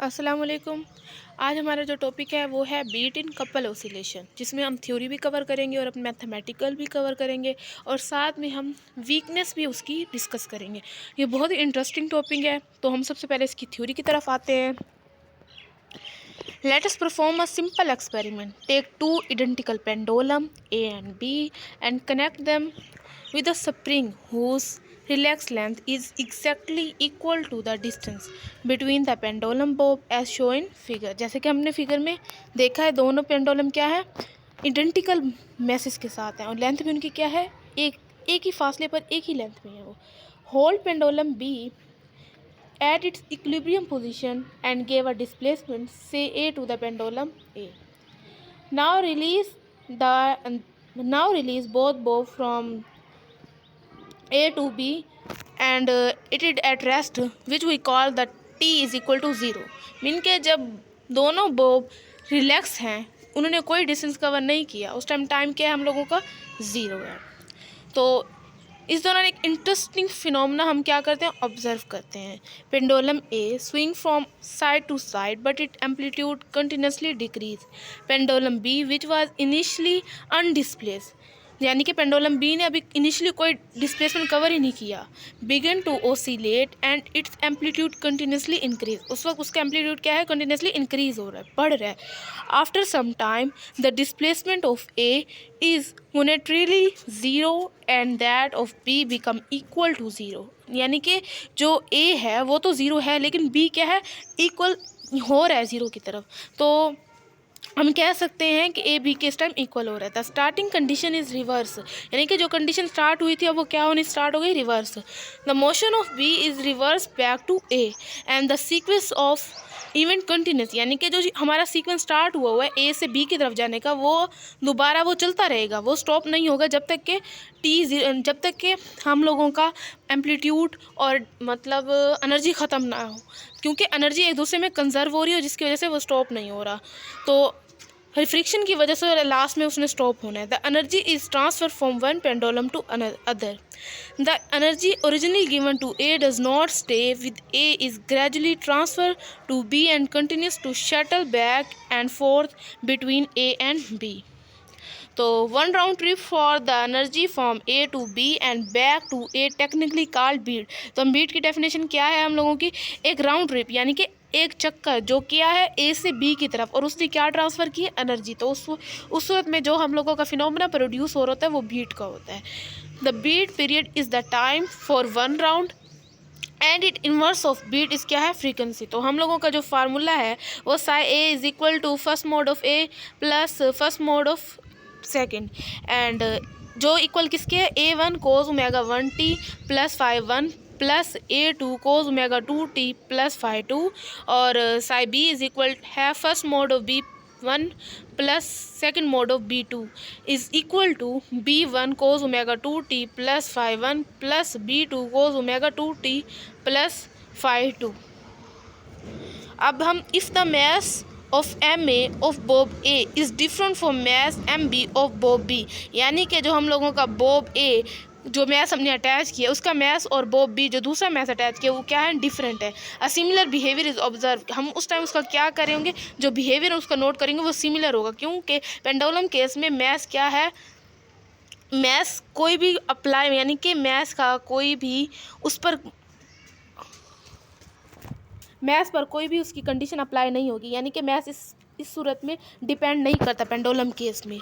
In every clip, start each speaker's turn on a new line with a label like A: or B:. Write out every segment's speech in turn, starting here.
A: अस्सलाम वालेकुम। आज हमारा जो टॉपिक है वो है बीट इन कपल ऑसिलेशन, जिसमें हम थ्योरी भी कवर करेंगे और अपने मैथमेटिकल भी कवर करेंगे और साथ में हम वीकनेस भी उसकी डिस्कस करेंगे। ये बहुत ही इंटरेस्टिंग टॉपिक है। तो हम सबसे पहले इसकी थ्योरी की तरफ आते हैं। Let us perform a simple experiment. Take two identical pendulum A and B and connect them with a spring whose relaxed length is exactly equal to the distance between the pendulum bob as shown in figure. जैसे कि हमने figure में देखा है, दोनों pendulum क्या है, इडेंटिकल message के साथ हैं और लेंथ भी उनकी क्या है, एक ही फासले पर एक ही लेंथ में है वो। Hold pendulum B at its equilibrium position and gave a displacement say A to the pendulum A. Now release both bob from A to B and it is at rest, which we call the T is equal to 0. Mean के जब दोनों Bob relax हैं, उन्होंने कोई distance cover नहीं किया, उस time क्या है हम लोगों का 0 है। तो इस दौरान एक इंटरेस्टिंग फिनोमेना हम क्या करते हैं, ऑब्जर्व करते हैं। Pendulum A swing from side to side but it amplitude continuously decrease. Pendulum B which was initially undisplaced, यानी कि पेंडुलम बी ने अभी इनिशियली कोई डिस्प्लेसमेंट कवर ही नहीं किया, began to oscillate and its amplitude continuously increase. उस वक्त उसका एम्पलीट्यूड क्या है, कंटिन्यूसली इंक्रीज हो रहा है, बढ़ रहा है। After some time the displacement of A is momentarily zero and that of B become equal to zero. यानी कि जो ए है वो तो ज़ीरो है, लेकिन बी क्या है, इक्वल हो रहा है ज़ीरो की तरफ। तो हम कह सकते हैं कि ए बी के इस टाइम इक्वल हो रहा था। स्टार्टिंग कंडीशन इज रिवर्स, यानी कि जो कंडीशन स्टार्ट हुई थी अब वो क्या होनी स्टार्ट हो गई, reverse. The motion of B is reverse back to A and the sequence of event continues, यानी कि जो हमारा सीक्वेंस स्टार्ट हुआ है ए से बी की तरफ जाने का, वो दोबारा वो चलता रहेगा, वो स्टॉप नहीं होगा जब तक कि जब तक कि हम लोगों का एम्पलीट्यूड और मतलब एनर्जी ख़त्म ना हो, क्योंकि एनर्जी एक दूसरे में कंजर्व हो रही है जिसकी वजह से वो स्टॉप नहीं हो रहा। तो फ्रिक्शन की वजह से लास्ट में उसने स्टॉप होना है। The energy is transfer from one pendulum to other. The energy originally given to A does not stay with A is gradually transfer to B and continues to shuttle back and forth between A and B. तो one round trip for the energy from A to B and back to A technically called beat. तो हम beat की definition क्या है हम लोगों की, एक राउंड ट्रिप यानी कि एक चक्कर जो किया है ए से बी की तरफ और उसने क्या ट्रांसफ़र की है, एनर्जी। तो उस वक्त में जो हम लोगों का फिनोमेना प्रोड्यूस हो रहा होता है वो बीट का होता है। The beat period is the time for one round and it inverse of beat is क्या है, फ्रीक्वेंसी। तो हम लोगों का जो फार्मूला है वो psi A is equal to first mode of A plus first mode of second, and जो इक्वल किसके है, A one cos omega one T plus five one plus A two cos omega two T plus five two, और psi B is equal है first mode of B one plus second mode of B two is equal to B one cos omega two T plus five one plus B two cos omega two T plus five two. अब हम if the mass of M A of bob A is different from mass M B of bob B, यानी कि जो हम लोगों का Bob ए जो mess हमने अटैच किया उसका मैस और बोब बी जो दूसरा मैस अटैच किया वो क्या है, डिफरेंट है। A similar behaviour is observe, हम उस टाइम उसका क्या करेंगे, जो बिहेवियर उसका नोट करेंगे वो सिमिलर होगा, क्योंकि पेंडुलम केस में मैस क्या है, मैस कोई भी अप्लाई यानी कि मैस का कोई भी उस पर मैथ्स पर कोई भी उसकी कंडीशन अप्लाई नहीं होगी, यानी कि मैथ्स इस सूरत में डिपेंड नहीं करता पेंडुलम केस में।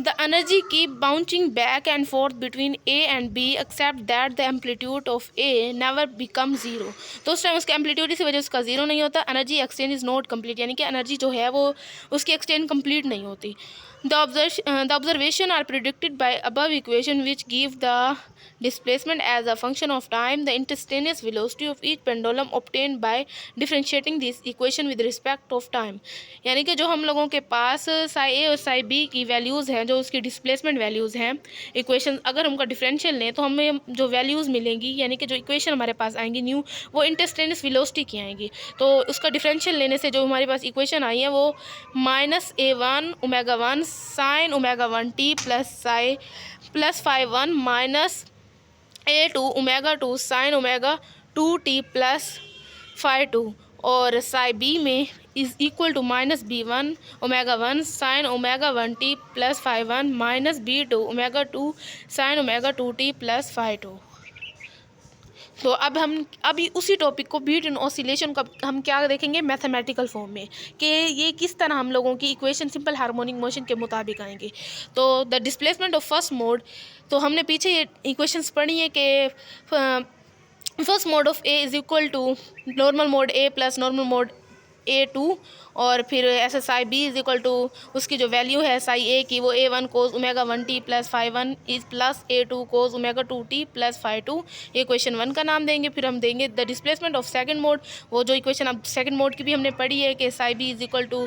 A: The energy keep bouncing back and forth between A and B except that the amplitude of A never become zero. तो उस टाइम उसका एम्पलीट्यूड इसी वजह से उसका ज़ीरो नहीं होता। Energy exchange is not complete, यानी कि एनर्जी जो है वो उसकी एक्सचेंज कंप्लीट नहीं होती। The observation are predicted by above equation which give the displacement as a function of time, the instantaneous velocity of each pendulum obtained by differentiating this equation with respect of time। यानी कि जो हम लोगों के पास Sai a और psi b की values हैं, जो उसकी डिस्प्लेसमेंट वैल्यूज़ हैं, इक्वेशन अगर उनका डिफरेंशियल लें तो हमें जो वैल्यूज़ मिलेंगी, यानी कि जो इक्वेशन हमारे पास आएंगी न्यू, वो इंस्टेंटेनियस वेलोसिटी की आएंगी। तो उसका डिफरेंशियल लेने से जो हमारे पास इक्वेशन आई है वो minus A one omega one sine omega one T plus psi plus five one minus A two omega two sine omega two T plus five two और साई बी में is equal to minus B1 omega 1 sine omega 1t plus phi 1 minus B2 omega 2 sine omega 2t plus phi 2। तो अब हम अभी उसी topic को beat इन oscillation का हम क्या देखेंगे मैथमेटिकल फॉर्म में, कि ये किस तरह हम लोगों की इक्वेशन सिंपल हार्मोनिक मोशन के मुताबिक आएंगे। तो the displacement of first mode, तो हमने पीछे ये इक्वेशंस पढ़ी है कि first mode of A is equal to normal mode A plus normal mode A2, और फिर ऐसे psi B is equal to उसकी जो वैल्यू है साई ए की वो A1 cos omega 1t plus phi 1 is plus A2 cos omega 2t plus phi 2। ये question 1 का नाम देंगे। फिर हम देंगे the displacement of second mode, वो जो इक्वेशन अब सेकंड मोड की भी हमने पढ़ी है कि psi B is equal to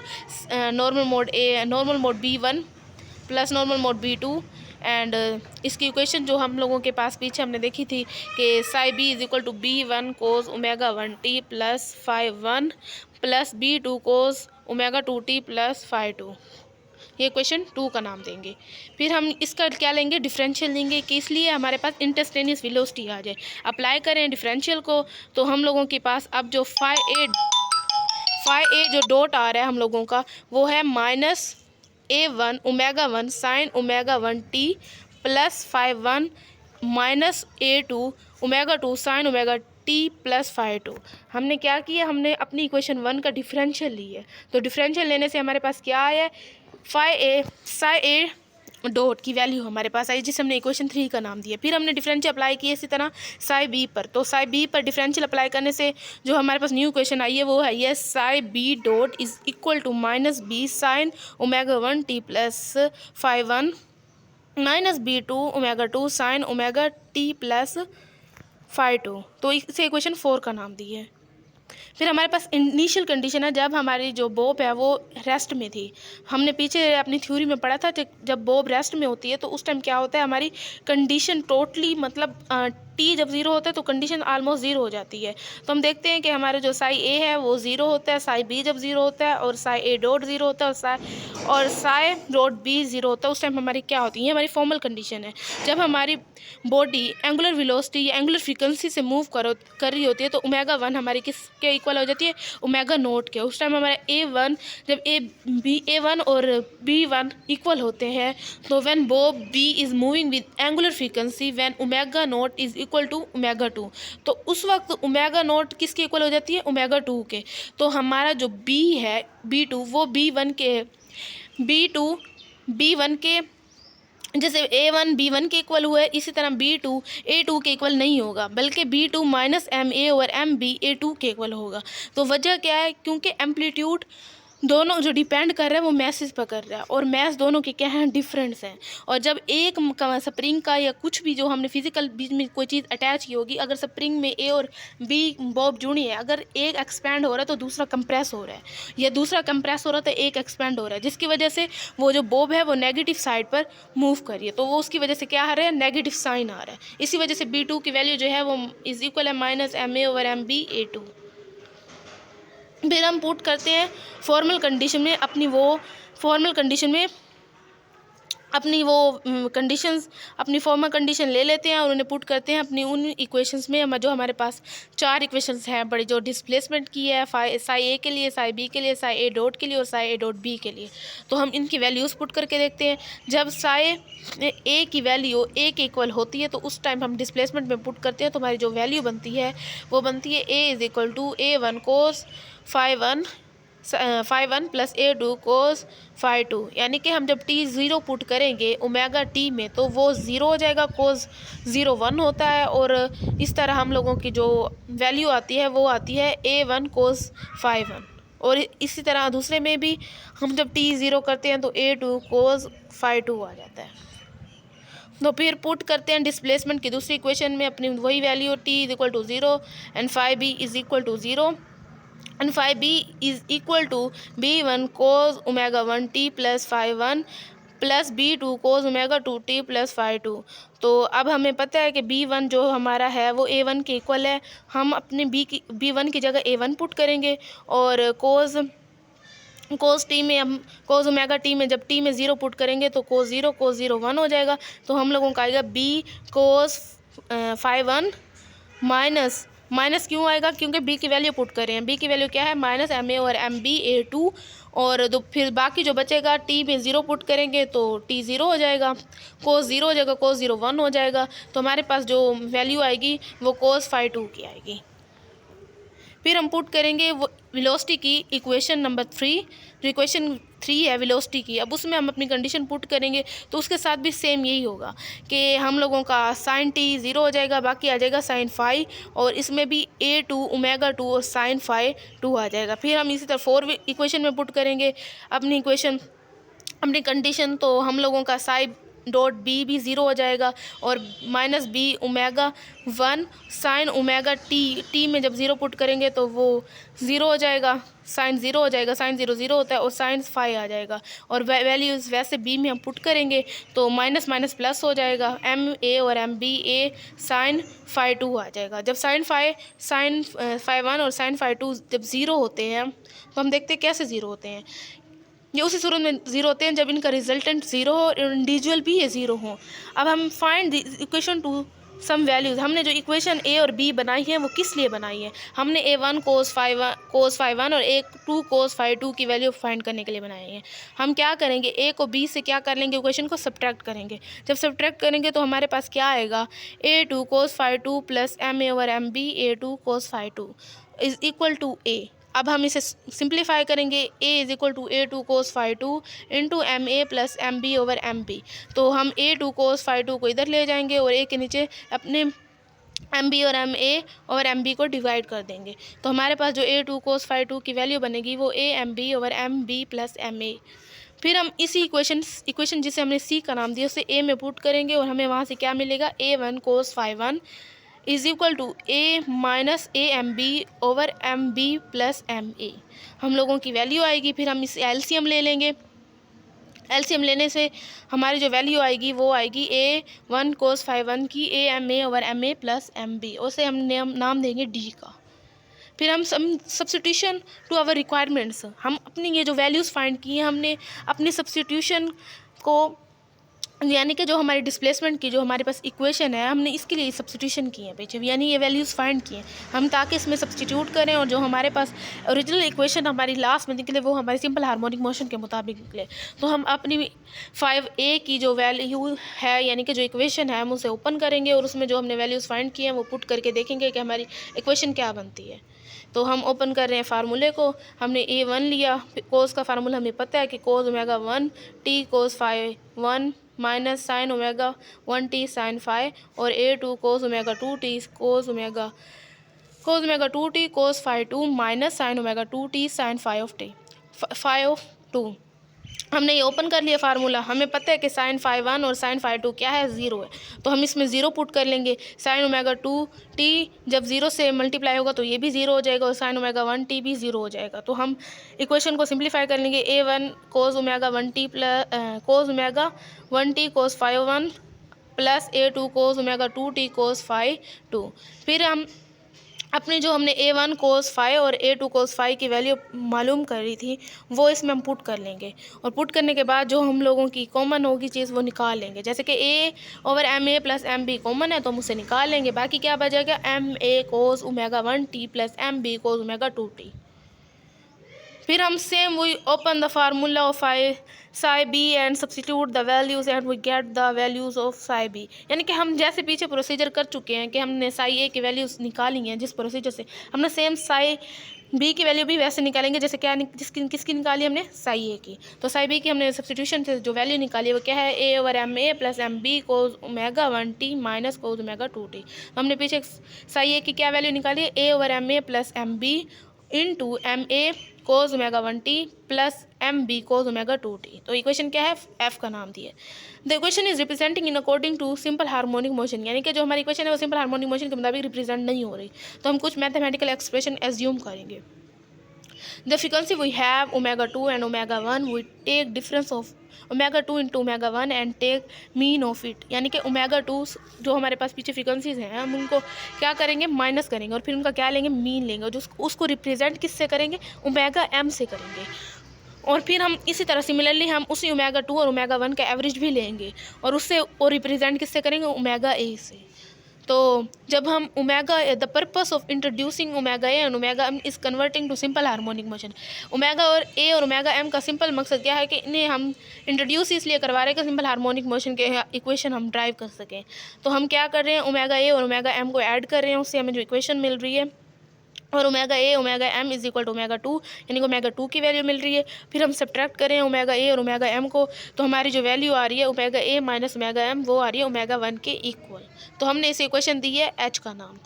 A: normal mode B1 plus normal mode B2। And इसकी इक्वेशन जो हम लोगों के पास पीछे हमने देखी थी कि psi B is equal to B1 cos omega 1t plus phi 1 plus B2 cos omega 2t plus phi 2। ये क्वेश्चन 2 का नाम देंगे। फिर हम इसका क्या लेंगे, डिफरेंशियल लेंगे, कि इसलिए हमारे पास इंस्टेंटेनियस वेलोसिटी आ जाए। अप्लाई करें डिफरेंशियल को, तो हम लोगों के पास अब जो फाई ए जो डॉट आ रहा है हम लोगों का वो है minus A1 omega 1 sine omega 1t plus phi 1 minus A2 omega 2 sine omega t plus phi 2। हमने क्या किया, हमने अपनी इक्वेशन 1 का डिफरेंशियल ली है। तो डिफरेंशियल लेने से हमारे पास क्या आया है, साई ए डॉट की वैल्यू हमारे पास आई, जिसे हमने इक्वेशन 3 का नाम दिया। फिर हमने डिफरेंशियल अप्लाई किया इसी तरह साई बी पर। तो साई बी पर डिफरेंशियल अप्लाई करने से जो हमारे पास न्यू इक्वेशन आई है वो है ये psi B dot is equal to minus B sine omega 1t plus phi 1 minus B2 omega 2 sine omega t plus phi 2। तो इसे इक्वेशन 4 का नाम दिए। फिर हमारे पास इनिशियल कंडीशन है जब हमारी जो बॉब है वो रेस्ट में थी। हमने पीछे अपनी थ्योरी में पढ़ा था कि जब बॉब रेस्ट में होती है तो उस टाइम क्या होता है, हमारी कंडीशन टोटली मतलब टी जब ज़ीरो होता है तो कंडीशन ऑलमोस्ट ज़ीरो हो जाती है। तो हम देखते हैं कि हमारे जो साई ए है वो ज़ीरो होता है, साई बी जब ज़ीरो होता है और साई ए डॉट ज़ीरो होता है और साई डॉट बी ज़ीरो होता है, उस टाइम हमारी क्या होती है, हमारी फॉर्मल कंडीशन है। जब हमारी बॉडी एंगुलर वेलोसिटी या एंगुलर फ्रीक्वेंसी से मूव कर रही होती है तो ओमेगा 1 हमारी किसके इक्वल हो जाती है, ओमेगा नोट के। उस टाइम हमारा A1 जब A1 और B1 इक्वल होते हैं तो when bob B is moving with angular frequency when omega naught is equal to omega 2, तो उस वक्त ओमेगा नोट किसके इक्वल हो जाती है, ओमेगा 2 के। तो हमारा जो B है B2 वो B1 के B1 के जैसे A1 B1 के इक्वल हुआ है, इसी तरह B2 A2 के इक्वल नहीं होगा, बल्कि B2 माइनस MA और MB A2 के इक्वल होगा। तो वजह क्या है, क्योंकि एम्पलीट्यूड दोनों जो डिपेंड कर रहा है वो मैसेज पर कर रहा है और मैस दोनों के क्या हैं, डिफरेंस हैं। और जब एक स्प्रिंग का या कुछ भी जो हमने फिजिकल बीच में कोई चीज़ अटैच की होगी, अगर स्प्रिंग में ए और बी बॉब जुड़ी है, अगर एक एक्सपैंड हो रहा है तो दूसरा कंप्रेस हो रहा है, या दूसरा कंप्रेस हो रहा है तो एक एक्सपैंड हो रहा है, जिसकी वजह से वो जो बॉब है वो नेगेटिव साइड पर मूव कर रही है। तो वो उसकी वजह से क्या आ रहा है, नेगेटिव साइन आ रहा है। इसी वजह से B2 की वैल्यू जो है वो इज इक्वल है minus MA over MB A2। फिर हम पुट करते हैं फॉर्मल कंडीशन में अपनी फॉर्मल कंडीशन ले लेते हैं और उन्हें पुट करते हैं अपनी उन इक्वेशंस में। जो हमारे पास 4 इक्वेशंस हैं बड़ी, जो डिस्प्लेसमेंट की है साई ए के लिए, साई बी के लिए, साई ए डॉट के लिए और साई ए डॉट बी के लिए। तो हम इनकी वैल्यूज़ पुट करके देखते हैं। जब साई ए की वैल्यू ए के इक्वल होती है तो उस टाइम हम डिस्प्लेसमेंट में पुट करते हैं, तो हमारी जो वैल्यू बनती है वो बनती है A is equal to A1 cos phi 1 plus A2 cos phi 2। यानी कि हम जब t 0 पुट करेंगे ओमेगा t में तो वो 0 हो जाएगा, कोस 0 1 होता है, और इस तरह हम लोगों की जो वैल्यू आती है वो आती है A1 कोस फाई 1। और इसी तरह दूसरे में भी हम जब t 0 करते हैं तो A2 कोस फाई 2 आ जाता है। तो फिर पुट करते हैं डिस्प्लेसमेंट की दूसरी इक्वेशन में अपनी वही value t is equal to 0 and phi B is equal to 0 and phi B is equal to B1 cos omega 1t plus phi 1 plus B2 cos omega 2t plus phi 2। तो अब हमें पता है कि B1 जो हमारा है वो A1 के इक्वल है। हम अपने B1 की जगह A1 पुट करेंगे और कोस टी में हम कोस ओमेगा टी में जब टी में 0 पुट करेंगे तो कोस 0 1 हो जाएगा। तो हम लोगों का आएगा B cos phi 1 minus minus क्यों आएगा? क्योंकि बी की वैल्यू पुट कर रहे हैं। बी की वैल्यू क्या है? माइनस एम ए और एम बी A2, और फिर बाकी जो बचेगा टी में 0 पुट करेंगे तो टी 0 हो जाएगा, कोस 0 हो जाएगा, कोस 0 1 हो जाएगा। तो हमारे पास जो वैल्यू आएगी वो कोस फाई 2 की आएगी। फिर हम पुट करेंगे वो वेलोसिटी की इक्वेशन नंबर 3, जो इक्वेशन 3 है वेलोसिटी की। अब उसमें हम अपनी कंडीशन पुट करेंगे तो उसके साथ भी सेम यही होगा कि हम लोगों का साइन टी 0 हो जाएगा, बाकी आ जाएगा साइन फाई, और इसमें भी A2 ओमेगा 2 और साइन फाई 2 आ जाएगा। फिर हम इसी तरह 4 इक्वेशन में पुट करेंगे अपनी इक्वेशन, अपनी कंडीशन। तो हम लोगों का साई डॉट बी भी 0 हो जाएगा, और minus B omega 1 sine omega t में जब 0 पुट करेंगे तो वो 0 हो जाएगा, साइन 0 हो जाएगा, साइन 0 0 होता है, और साइन फाई आ जाएगा। और वैल्यूज़ वैसे बी में हम पुट करेंगे तो माइनस माइनस प्लस हो जाएगा, एम ए और एम बी ए साइन फाई 2 आ जाएगा। जब साइन फाई 1 और साइन फाई 2 जब 0 होते हैं तो हम देखते हैं कैसे 0 होते हैं। ये उसी सूरत में 0 होते हैं जब इनका रिजल्टेंट 0 हो और इंडिविजुअल भी ये 0 हो। अब हम find the equation to some values. हमने जो इक्वेशन ए और बी बनाई है वो किस लिए बनाई है? हमने A1 कोस फाई 1 और A2 कोस फाई 2 की वैल्यू फाइंड करने के लिए बनाई है। हम क्या करेंगे, ए को बी से क्या कर लेंगे, इक्वेशन को सब्ट्रैक्ट करेंगे। जब सब्ट्रैक्ट करेंगे तो हमारे पास क्या आएगा, A2 cos phi 2 plus M A over M B A2 cos phi 2 is equal to A. अब हम इसे सिंप्लीफाई करेंगे, a is equal to A2 cos phi 2 into M A plus M B over M B. तो हम A2 cos phi 2 को इधर ले जाएंगे और a के नीचे अपने एम बी और एम ए और एम बी को डिवाइड कर देंगे। तो हमारे पास जो A2 कोस फाई 2 की वैल्यू बनेगी वो a M B over M B plus M A. फिर हम इसी इक्वेशन जिसे हमने C का नाम दिया उसे A में पुट करेंगे और हमें वहाँ से क्या मिलेगा, A1 cos phi 1 is equal to A minus A M B over M B plus M A हम लोगों की वैल्यू आएगी। फिर हम इस एलसीएम ले लेंगे। एलसीएम लेने से हमारी जो वैल्यू आएगी वो आएगी A1 कोस फाई 1 की ए M A over M A plus M B, उसे हम नाम देंगे D का। फिर हम सब्स्टिट्यूशन टू आवर रिक्वायरमेंट्स, हम अपनी ये जो वैल्यूज़ फाइंड की हैं हमने अपनी सब्स्टिट्यूशन को, यानी कि जो हमारी डिस्प्लेसमेंट की जो हमारे पास इक्वेशन है हमने इसके लिए सब्स्टिट्यूशन की है पीछे, यानी ये वैल्यूज़ फाइंड की हैं हम ताकि इसमें सब्स्टिट्यूट करें और जो हमारे पास ओरिजिनल इक्वेशन हमारी लास्ट में निकले वो हमारी सिंपल हार्मोनिक मोशन के मुताबिक निकले। तो हम अपनी 5a की जो वैल्यू है यानी कि जो इक्वेशन है हम उसे ओपन करेंगे और उसमें जो हमने वैल्यूज़ फाइंड की हैं वो पुट करके देखेंगे कि हमारी इक्वेशन क्या बनती है। तो हम ओपन कर रहे हैं फार्मूले को। हमने A1 लिया, कोस का फार्मूला हमें पता है कि cos omega 1 t cos phi 1 minus sine omega 1 t sine phi, और A2 cos omega 2 t cos omega 2 t cos phi 2 minus sine omega 2 t sine phi of 2। हमने ये ओपन कर लिया फार्मूला। हमें पता है कि साइन फाई 1 और साइन फाई 2 क्या है, 0 है। तो हम इसमें 0 पुट कर लेंगे। साइन ओमेगा 2 टी जब 0 से मल्टीप्लाई होगा तो ये भी 0 हो जाएगा और साइन ओमेगा 1 टी भी 0 हो जाएगा। तो हम इक्वेशन को सिंप्लीफाई कर लेंगे। A1 cos omega 1 T plus cos omega 1 t cos phi 1 plus A2 cos omega 2 t cos phi 2। फिर हम अपनी जो हमने A1 कोस फाई और A2 कोस फाई की वैल्यू मालूम करी थी वो इसमें हम पुट कर लेंगे, और पुट करने के बाद जो हम लोगों की कॉमन होगी चीज़ वो निकाल लेंगे। जैसे कि A over M A plus M b common है तो हम उसे निकाल लेंगे। बाकी क्या बचेगा, एम ए cos omega 1 T plus M B cos omega 2 t. फिर हम same we open the formula of psi b and substitute the values and we get the values of psi b. यानी कि हम जैसे पीछे प्रोसीजर कर चुके हैं कि हमने साई ए की वैल्यूज़ निकाली हैं जिस प्रोसीजर से, हमने सेम साई बी की वैल्यू भी वैसे निकालेंगे जैसे क्या किसकी निकाली हमने, साई ए की। तो साई बी की हमने सब्स्टिट्यूशन से जो वैल्यू निकाली वो क्या है, A over M A plus M B cos omega 1 T minus cos omega 2 T. हमने पीछे साई ए की क्या वैल्यू निकाली है, A over M A plus M B into M A cos omega 1 T plus M B cos omega 2 T. तो equation क्या है, F का नाम दिया। The equation is representing in according to simple harmonic motion, यानी कि जो हमारी इक्वेशन है वो सिंपल हार्मोनिक मोशन के मुताबिक रिप्रेजेंट नहीं हो रही। तो हम कुछ मैथमेटिकल एक्सप्रेशन एज्यूम करेंगे। The frequency we have omega 2 and omega 1, we take difference of omega 2 into omega 1 and take mean of it। यानी कि omega 2 जो हमारे पास पीछे फ्रिक्वेंसीज हैं हम उनको क्या करेंगे, माइनस करेंगे और फिर उनका क्या लेंगे, मीन लेंगे, और जो उसको रिप्रेजेंट किससे करेंगे, ओमेगा m से करेंगे। और फिर हम इसी तरह सिमिलरली हम उसी ओमेगा 2 और ओमेगा 1 का एवरेज भी लेंगे और उससे और रिप्रेजेंट किससे करेंगे, ओमेगा a से। तो जब हम omega, the purpose of introducing omega a and omega m is converting to simple harmonic motion. Omega और ए और ओमेगा एम का सिंपल मकसद क्या है कि इन्हें हम इंट्रोड्यूस इसलिए करवा रहे हैं कि सिंपल हार्मोनिक मोशन के इक्वेशन हम ड्राइव कर सकें। तो हम क्या कर रहे हैं, ओमेगा ए और ओमेगा एम को ऐड कर रहे हैं, उससे हमें जो इक्वेशन मिल रही है, और omega a omega m is equal to omega 2, यानी कि ओमेगा 2 की वैल्यू मिल रही है। फिर हम सब्ट्रैक्ट करें ओमेगा ए और ओमेगा एम को, तो हमारी जो वैल्यू आ रही है omega a minus omega m, वो आ रही है ओमेगा 1 के इक्वल। तो हमने इसे इक्वेशन दी है एच का नाम।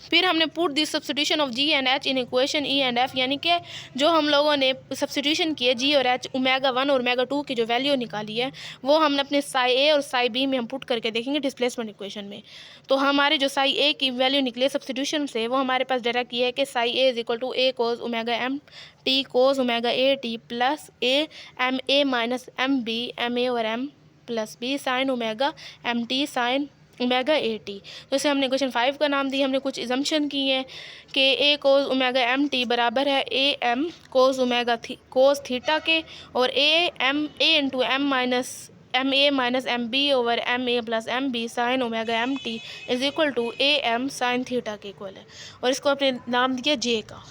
A: फिर हमने put the substitution of g and h in equation e and f, यानी कि जो हम लोगों ने सब्स्टिट्यूशन की है जी और एच, ओमेगा 1 और ओमेगा 2 की जो वैल्यू निकाली है वो हमने अपने साई ए और साई बी में हम पुट करके देखेंगे डिस्प्लेसमेंट इक्वेशन में। तो हमारी जो साई ए की वैल्यू निकली है सब्स्टिट्यूशन से, वो हमारे पास डायरेक्ट ये है कि psi A is equal to A cos omega M T cos omega A T plus A minus M B M A और M plus B sine omega M T sine omega A T. तो इसे हमने question 5 का नाम दिया। हमने कुछ इजम्पशन की है कि A cos omega M T बराबर है A M cos omega cos theta के, और A into M minus M A minus M B over M A plus M B sine omega M T is equal to A M sine theta के equal है, और इसको अपने नाम दिया जे का।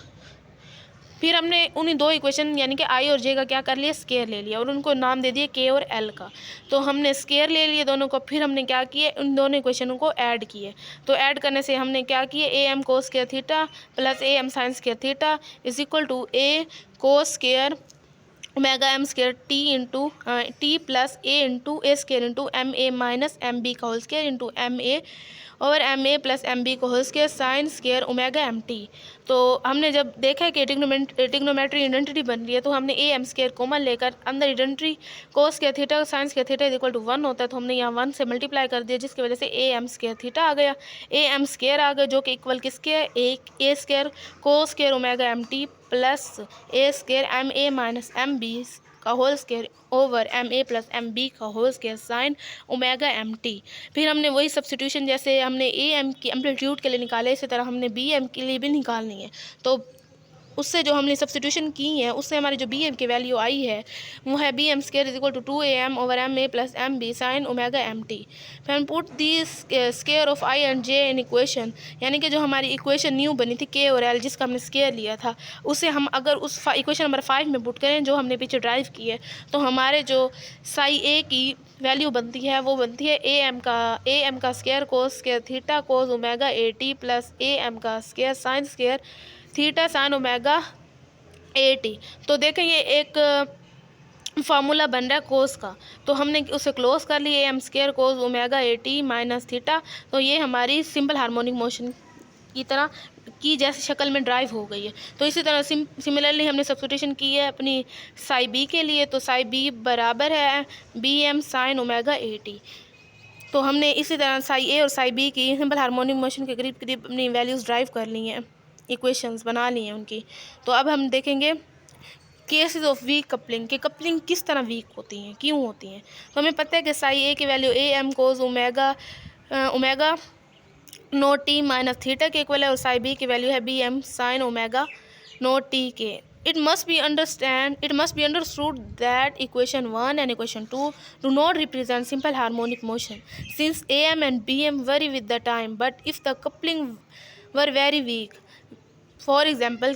A: फिर हमने उन्हीं दो इक्वेशन यानी कि आई और जे का क्या कर लिया, स्केयर ले लिया, और उनको नाम दे दिए के और एल का। तो हमने स्केयर ले लिए दोनों को, फिर हमने क्या किए, उन दोनों इक्वेशनों को ऐड किए। तो ऐड करने से हमने क्या किए, A M cos square theta plus A M sine square theta is equal to A cos square omega M square T into T plus A square into M A minus M B का whole square into M A और M A plus M B को whole square sine square omega M T. तो हमने जब देखा है कि trigonometry identity बन रही है, तो हमने ए एम स्केयर कॉमन लेकर अंदर identity cos square theta sine square theta is equal to 1 होता है, तो हमने यहाँ 1 से मल्टीप्लाई कर दिया, जिसकी वजह से ए एम स्केयर थीटा आ गया, ए एम स्केयर आ गया, जो कि इक्वल किसके है, ए square cos square omega M T plus A square M A minus M B का whole square over M A plus M B का whole square sine omega M T. फिर हमने वही सब्स्टिट्यूशन जैसे हमने ए एम की amplitude के लिए निकाले, इसी तरह हमने बी एम के लिए भी निकालनी है। तो उससे जो हमने सब्स्टिट्यूशन की है, उससे हमारी जो बी एम की वैल्यू आई है वो है b m square is equal to 2 a m over M A plus M B sine omega M T. फिर हम put the square of i and j in equation, यानी कि जो हमारी इक्वेशन न्यू बनी थी के और एल, जिसका हमने स्केयर लिया था, उसे हम अगर उस इक्वेशन नंबर 5 में पुट करें जो हमने पीछे ड्राइव की है, तो हमारे जो साई ए की वैल्यू बनती है वो बनती है ए एम का square cos square theta cos omega A T plus A M का square sine square theta sine omega A T. तो देखें ये एक फार्मूला बन रहा है कोस का, तो हमने उसे क्लोज कर लिया, एम स्केयर कोस ओमेगा ए टी माइनस थीटा। तो ये हमारी सिंपल हार्मोनिक मोशन की तरह की जैसी शक्ल में ड्राइव हो गई है। तो इसी तरह सिमिलरली हमने सब्स्टिट्यूशन की है अपनी साई बी के लिए, तो साई बी बराबर है b m sine omega A T. तो हमने इसी तरह साई ए और साई बी की सिंपल हार्मोनिक मोशन के करीब करीब अपनी वैल्यूज़ ड्राइव कर ली हैं, इक्वेशंस बना ली हैं उनकी। तो अब हम देखेंगे केसेस ऑफ वीक कपलिंग, कि कपलिंग किस तरह वीक होती हैं, क्यों होती हैं। तो हमें पता है कि साई ए की value a M cos omega naught t minus theta के इक्वल है, और साई बी की वैल्यू है b m sine omega naught t के। It must be understood that equation 1 and equation 2 do not represent simple harmonic motion, since AM and BM vary with the time. But if the coupling were very weak, for example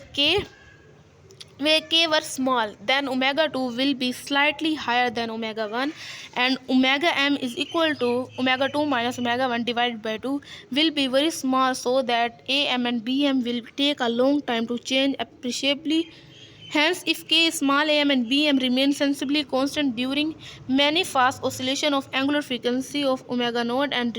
A: where k were small, then omega 2 will be slightly higher than omega 1, and omega m is equal to omega 2 minus omega 1 divided by 2 will be very small, so that AM and BM will take a long time to change appreciably. Hence, if k small am and bm remain sensibly constant during many fast oscillation of angular frequency of omega naught and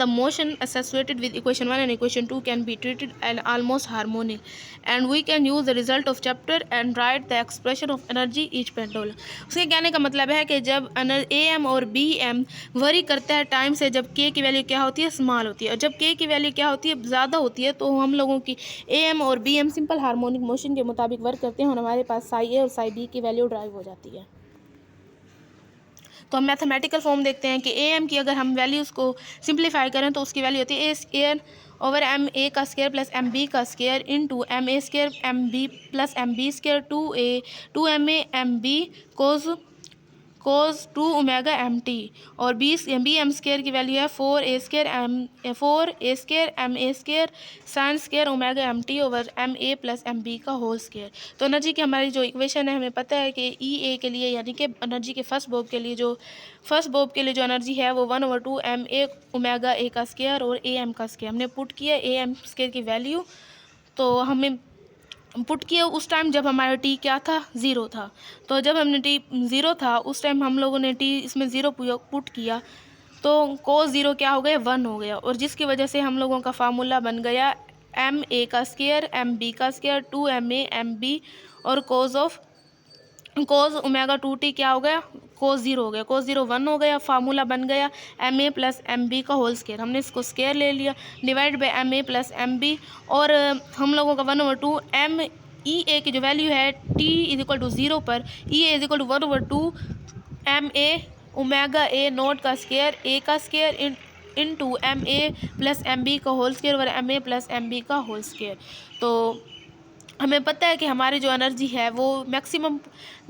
A: the motion associated with equation 1 and equation 2 can be treated as almost harmonic, and we can use the result of chapter and write the expression of energy each pendulum. उसके कहने का मतलब है कि जब ए m और b M worry करता है टाइम से, जब के की वैल्यू क्या होती है, स्मॉल होती है, और जब के की वैल्यू क्या होती है, ज़्यादा होती है, तो हम लोगों की ए एम और b m simple harmonic motion के मुताबिक वर्क करते हैं और हमारे पास साई ए और साई बी की वैल्यू ड्राइव हो जाती है। तो हम मैथमेटिकल फॉर्म देखते हैं कि ए एम की अगर हम वैल्यूज़ को सिंप्लीफाई करें तो उसकी वैल्यू होती है ए स्केयर ओवर एम ए का स्केयर प्लस एम बी का square into M a square m B plus M b square two m A M B cos cos 2 omega M t, और b m square की value है 4 M a square sine square omega M t over M A plus M B का whole square. तो energy की हमारी जो equation है, हमें पता है कि ई ए के लिए, यानी कि एनर्जी के फर्स्ट बॉब के लिए जो एनर्जी है वो 1/2 एम ए ओमेगा ए का स्केयर और ए एम का स्केयर। हमने पुट किया ए एम स्केयर की वैल्यू, तो हमें पुट किया उस टाइम जब हमारा टी क्या था, ज़ीरो था। तो जब हमने टी ज़ीरो था उस टाइम हम लोगों ने टी इसमें ज़ीरो पुट किया, तो कोस ज़ीरो क्या हो गया, 1 हो गया, और जिसकी वजह से हम लोगों का फार्मूला बन गया एम ए का स्केयर एम बी का square 2 M A M b, और कोस ओमेगा 2 टी क्या हो गया, कोस ज़ीरो हो गया, कोस ज़ीरो 1 हो गया, फार्मूला बन गया एम ए प्लस एम बी का होल स्केयर। हमने इसको स्केयर ले लिया, divide by m A plus M b, और हम लोगों का 1/2 एम ई ए की जो वैल्यू है टी इज इक्वल टू 0 पर, E A is equal to 1/2 M A omega A naught का स्केयर ए का square into M A plus M B का होल स्केयर और M A plus M B का whole square. तो हमें पता है कि हमारी जो एनर्जी है वो मैक्सिमम,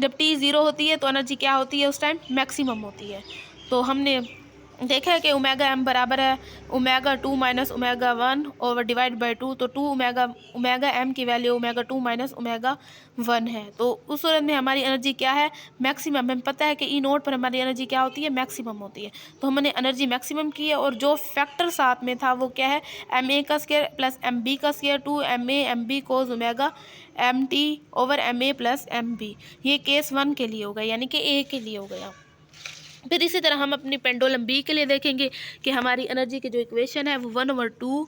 A: जब टी ज़ीरो होती है तो एनर्जी क्या होती है, उस टाइम मैक्सिमम होती है। तो हमने देखा है कि ओमेगा एम बराबर है omega 2 minus omega 1 over divide by 2, तो 2 ओमेगा एम की वैल्यू ओमेगा 2 माइनस ओमेगा 1 है। तो उस सूरत में हमारी एनर्जी क्या है, मैक्सिमम। हमें पता है कि ई नोट पर हमारी एनर्जी क्या होती है, मैक्सिमम होती है। तो हमने एनर्जी मैक्सिमम की है, और जो फैक्टर साथ में था वो क्या है, एम ए का स्केयर प्लस एम बी का square 2 M A M B cos omega M t over M A plus M b. ये केस 1 के लिए हो गया, यानी कि ए के लिए हो गया। फिर इसी तरह हम अपनी पेंडुलम बी के लिए देखेंगे कि हमारी एनर्जी की जो इक्वेशन है वो 1/2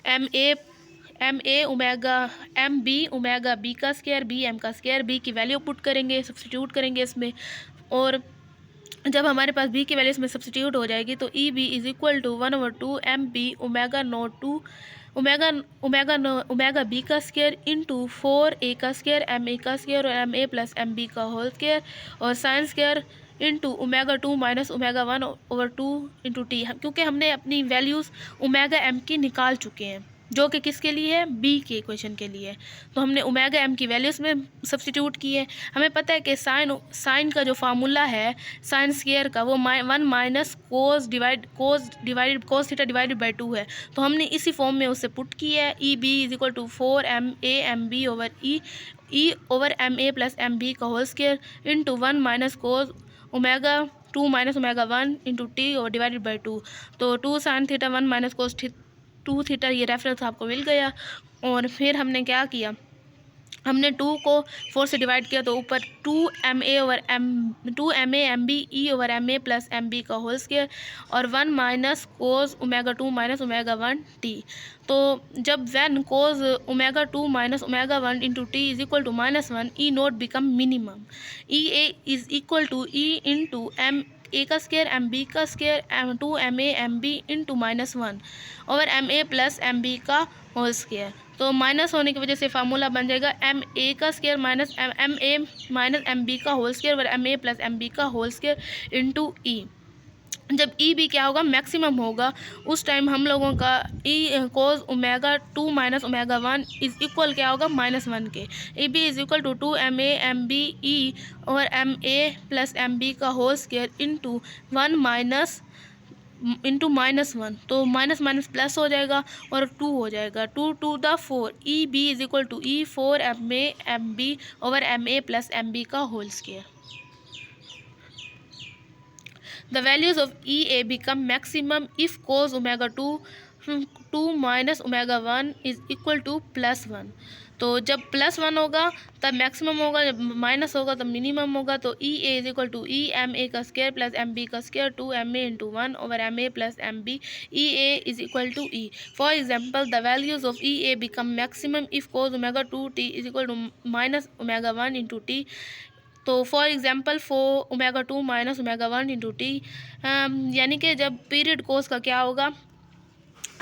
A: M A omega m b omega b का स्केयर बी एम का स्केयर, बी की वैल्यू पुट करेंगे, सब्सटीट्यूट करेंगे इसमें, और जब हमारे पास बी की वैल्यू इसमें सब्सटीट्यूट हो जाएगी तो e B is equal to 1/2 m b omega naught 2 omega b का स्केयर इंटू 4 ए का स्केयर एम ए का स्केयर और M A plus M B का होल स्केयर, और sine square into omega 2 minus omega 1 over 2 into T, क्योंकि हमने अपनी values omega M की निकाल चुके हैं, जो कि किसके लिए है, बी के इक्वेशन के लिए। तो हमने ओमेगा एम की वैल्यूज़ में सब्सटीट्यूट की है। हमें पता है कि साइन का जो फार्मूला है साइन स्केयर का, वो 1 minus cos theta divided by 2 है। तो हमने इसी फॉर्म में उसे पुट किया है, E B is equal to 4 M A M B over E over M A plus M B का whole square into 1 minus cos omega 2 minus omega 1 into T और डिवाइडेड बाई 2। तो 2 sine theta 1 minus cos 2 theta, ये reference आपको मिल गया। और फिर हमने क्या किया, हमने 2 को 4 से डिवाइड किया, तो ऊपर 2 M A M B e over M A plus M B का होल स्केयर, और 1 minus cos omega 2 minus omega 1 t. तो जब when cos omega 2 minus omega 1 into t is equal to -1, e naught become minimum. E A is equal to e into M A का square m B का square M2 m A M B into -1 over M A plus M B का whole square. तो minus होने की वजह से formula बन जाएगा एम ए का square minus M A minus M B का होल स्केयर और M A plus M B का होल स्केयर इंटू ई। जब ई भी क्या होगा, मैक्सिमम होगा, उस टाइम हम लोगों का E cos omega 2 minus omega 1 is equal क्या होगा, -1 के। E B is equal to 2 M A M B E और M A plus M B का whole square into 1 minus into -1, तो माइनस माइनस प्लस हो जाएगा और 2 हो जाएगा, 2 to the 4। E B is equal to E 4 M A M B over M A plus M B का whole square. The values of EA become maximum if cos omega 2 minus omega 1 is equal to +1। तो जब +1 होगा तब maximum होगा, जब minus होगा तब minimum होगा। तो E A is equal to E M ए का स्केयर प्लस एम बी का square 2 M A into 1 over M A plus M B. E A is equal to E. For example the values of E A become maximum if cos omega 2 T is equal to minus omega 1 into T. तो for example omega 2 minus omega 1 into T, यानी कि जब period कोस का क्या होगा,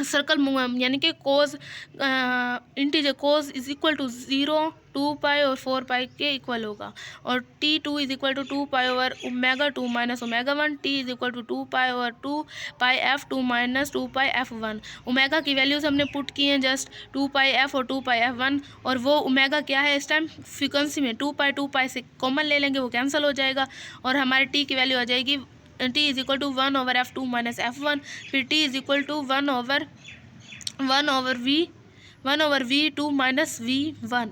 A: circle यानी कि cos integer cos is equal to 0, 2 pi और 4 पाई के इक्वल होगा। और T2 is equal to 2 pi over omega 2 minus omega 1। T is equal to 2 pi over 2 pi F2 minus 2 pi F1। Omega की values हमने put की हैं just 2 पाई F और 2 pi F1। और वो ओमेगा क्या है इस टाइम फ्रीक्वेंसी में 2 पाई से कॉमन ले लेंगे, वो कैंसिल हो जाएगा और हमारे T की वैल्यू आ जाएगी T is equal to 1/F2 minus F1। फिर T is equal to 1/V2 minus V1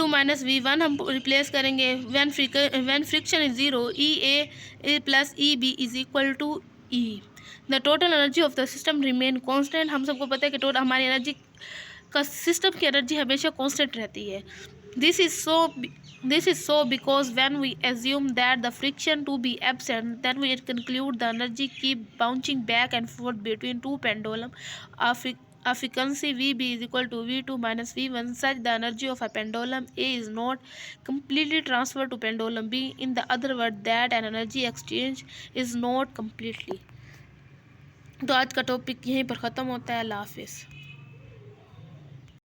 A: minus V1 हम रिप्लेस करेंगे। व्हेन फ्रिक्शन इज 0 EA प्लस EB is equal to E। The total energy of the system remain constant. हम सबको पता है कि total हमारी एनर्जी का सिस्टम की एनर्जी हमेशा कांस्टेंट रहती है। This is so because when we assume that the friction to be absent, then we conclude the energy keep bouncing back and forth between two pendulum of frequency VB is equal to V2 minus V1. Such the energy of a pendulum A is not completely transferred to pendulum B. In the other word, that an energy exchange is not completely. तो आज का topic यहीं पर ख़त्म होता है। अल्लाह हाफिज़।